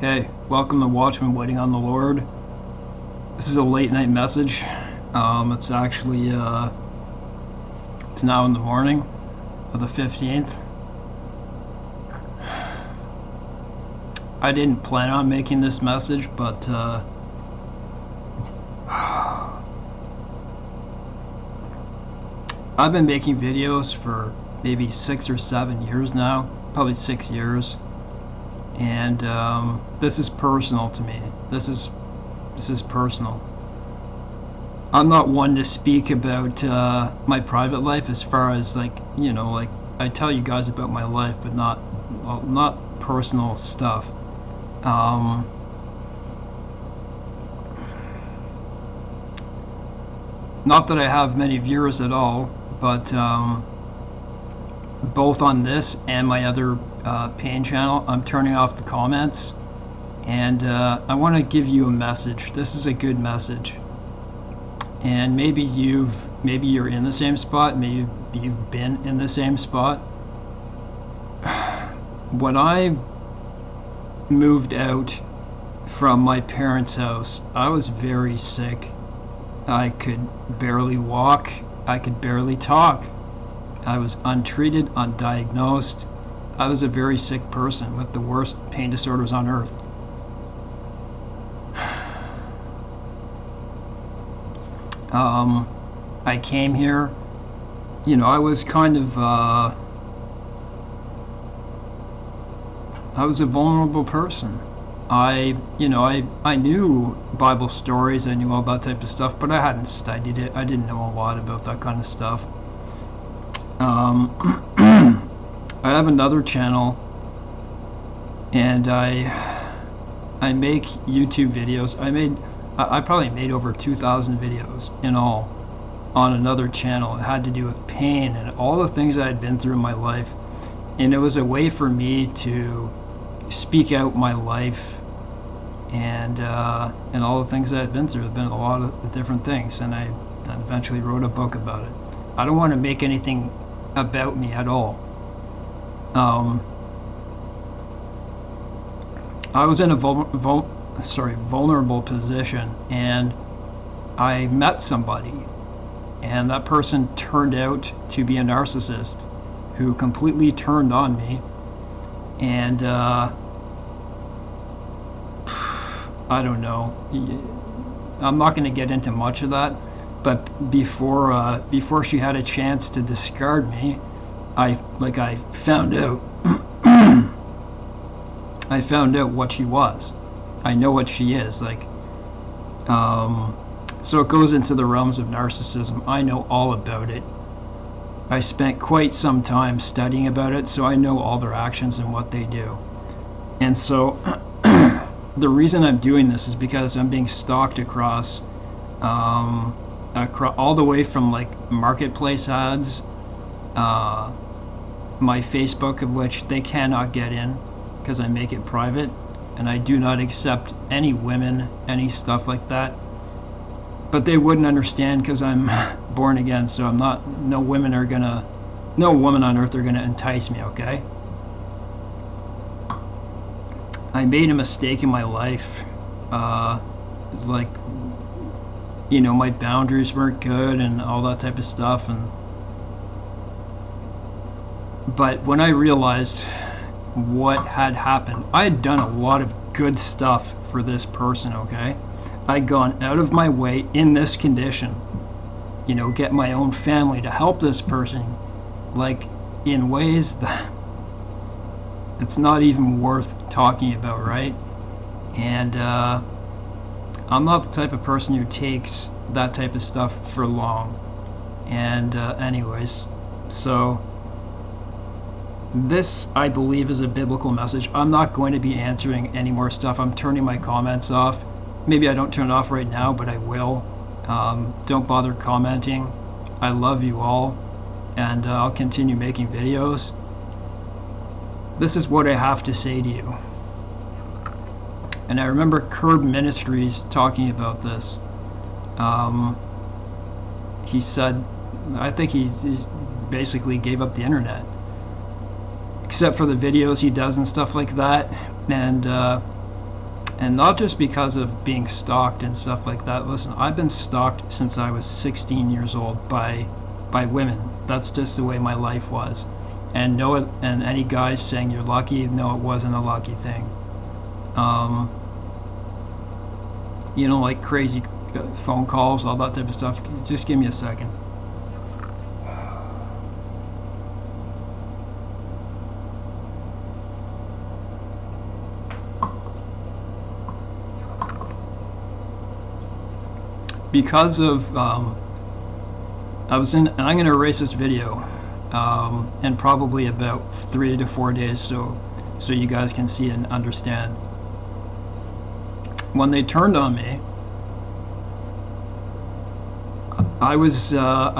Hey, welcome to Watchmen Waiting on the Lord. This is a late night message. It's actually, it's now in the morning of the 15th. I didn't plan on making this message, but, I've been making videos for maybe 6 or 7 years now, probably 6 years. And this is personal to me. This is personal. I'm not one to speak about my private life, as far as like I tell you guys about my life, but not personal stuff. Not that I have many viewers at all, but both on this and my other pain channel, I'm turning off the comments, and I want to give you a message. This is a good message, and maybe you're in the same spot, maybe you've been in the same spot. When I moved out from my parents' house, I was very sick. I could barely walk, I could barely talk. I was untreated, undiagnosed. I was a very sick person with the worst pain disorders on earth. I came here, I was kind of, I was a vulnerable person. I knew Bible stories, I knew all that type of stuff, but I hadn't studied it. I didn't know a lot about that kind of stuff. I have another channel, and I make YouTube videos. I probably made over 2,000 videos in all on another channel. It had to do with pain and all the things I had been through in my life, and it was a way for me to speak out my life and all the things I had been through. There have been a lot of different things, and I eventually wrote a book about it. I don't want to make anything about me at all. I was in a vulnerable position, and I met somebody, and that person turned out to be a narcissist who completely turned on me, and I don't know, I'm not going to get into much of that, but before she had a chance to discard me, I found out I found out what she was. I know what she is, so it goes into the realms of narcissism. I know all about it. I spent quite some time studying about it, so I know all their actions and what they do. And so the reason I'm doing this is because I'm being stalked across all the way from like marketplace ads, my Facebook, of which they cannot get in because I make it private, and I do not accept any women, any stuff like that. But they wouldn't understand because I'm born again, so I'm not. No woman on earth are gonna entice me. Okay. I made a mistake in my life. My boundaries weren't good and all that type of stuff, but when I realized what had happened, I had done a lot of good stuff for this person, okay? I'd gone out of my way in this condition, get my own family to help this person, like in ways that it's not even worth talking about, right? And I'm not the type of person who takes that type of stuff for long. And anyways, so this, I believe, is a biblical message. I'm not going to be answering any more stuff. I'm turning my comments off. Maybe I don't turn it off right now, but I will. Don't bother commenting. I love you all, and I'll continue making videos. This is what I have to say to you. And I remember Curb Ministries talking about this. He said, I think he basically gave up the internet, except for the videos he does and stuff like that. And And not just because of being stalked and stuff like that. Listen, I've been stalked since I was 16 years old by women. That's just the way my life was. And and any guys saying you're lucky, no, it wasn't a lucky thing. You know, like crazy phone calls, all that type of stuff. Just give me a second. Because of I was in, and I'm going to erase this video in probably about 3 to 4 days, so you guys can see and understand. When they turned on me, I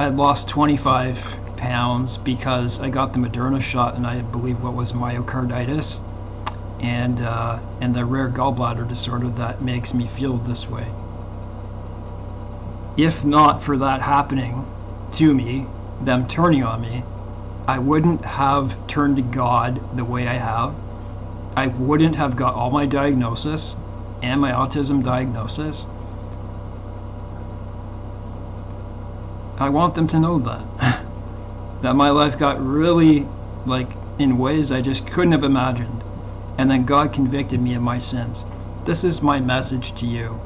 had lost 25 pounds because I got the Moderna shot, and I believe what was myocarditis, and the rare gallbladder disorder that makes me feel this way. If not for that happening to me, them turning on me, I wouldn't have turned to God the way I have. I wouldn't have got all my diagnosis and my autism diagnosis. I want them to know that. That my life got really, like, in ways I just couldn't have imagined. And then God convicted me of my sins. This is my message to you.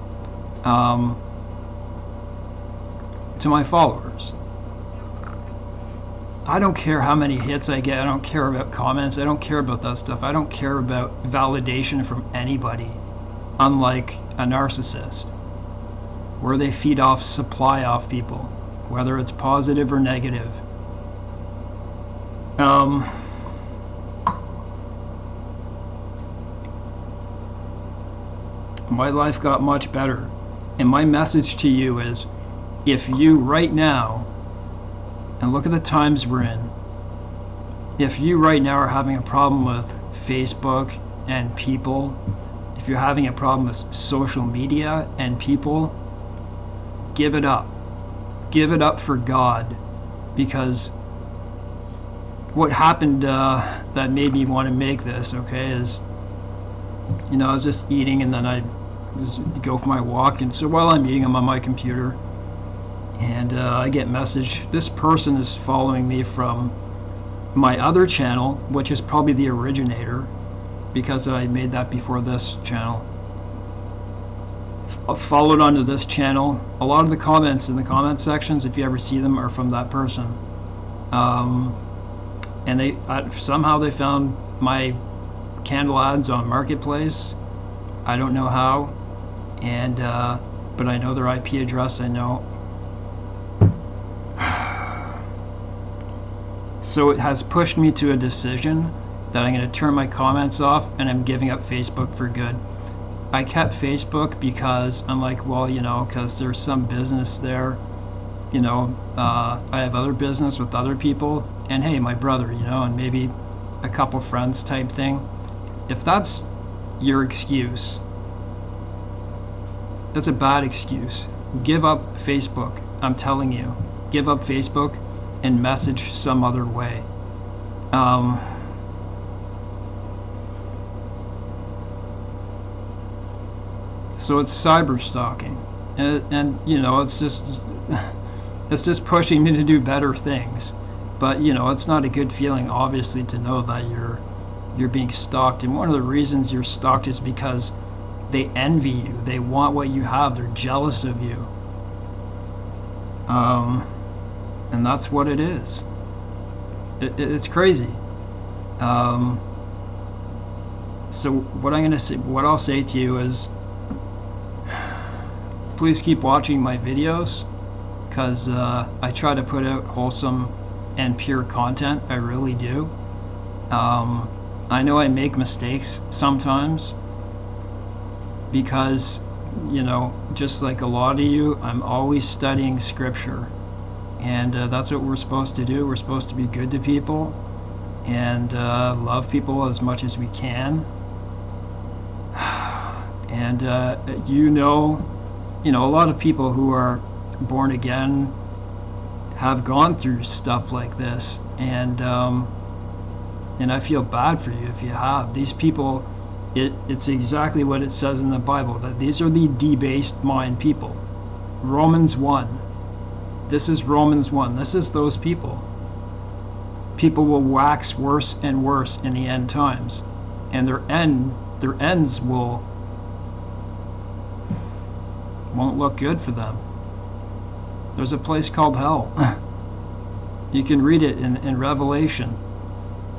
To my followers. I don't care how many hits I get. I don't care about comments. I don't care about that stuff. I don't care about validation from anybody, unlike a narcissist, where they feed off, supply off people, whether it's positive or negative. My life got much better, and my message to you is, if you right now, and look at the times we're in, if you right now are having a problem with Facebook and people, if you're having a problem with social media and people, give it up. Give it up for God, because what happened that made me want to make this, okay, is, you know, I was just eating, and then I was go for my walk, and so while I'm eating, I'm on my computer, and I get message. This person is following me from my other channel, which is probably the originator, because I made that before this channel. Followed onto this channel. A lot of the comments in the comment sections, if you ever see them, are from that person. And they somehow they found my candle ads on Marketplace. I don't know how, and but I know their IP address. I know. So it has pushed me to a decision that I'm going to turn my comments off, and I'm giving up Facebook for good. I kept Facebook because I'm like, well, you know, because there's some business there, you know, I have other business with other people, and hey, my brother, you know, and maybe a couple friends type thing. If that's your excuse, that's a bad excuse. Give up Facebook. I'm telling you, give up Facebook and message some other way. So it's cyber stalking, and you know, it's just pushing me to do better things. But you know, it's not a good feeling, obviously, to know that you're being stalked. And one of the reasons you're stalked is because they envy you. They want what you have. They're jealous of you. And that's what it is. It's crazy. So what I'm gonna say, what I'll say to you is, please keep watching my videos, because I try to put out wholesome and pure content. I really do. I know I make mistakes sometimes, because, you know, just like a lot of you, I'm always studying scripture, and that's what we're supposed to do. We're supposed to be good to people and love people as much as we can. And you know, a lot of people who are born again have gone through stuff like this, and I feel bad for you if you have. These people It's exactly what it says in the Bible, that these are the debased mind people. Romans 1. This is Romans 1. This is those people. People will wax worse and worse in the end times, and their ends won't look good for them. There's a place called hell. You can read it in Revelation.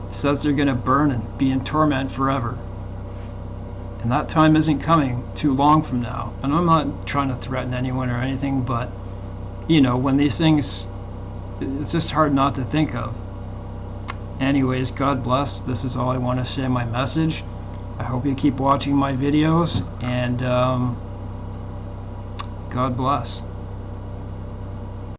It says they're going to burn and be in torment forever. And that time isn't coming too long from now. And I'm not trying to threaten anyone or anything, but you know, when these things, it's just hard not to think of. Anyways, God bless. This is all I want to say in my message. I hope you keep watching my videos, and God bless.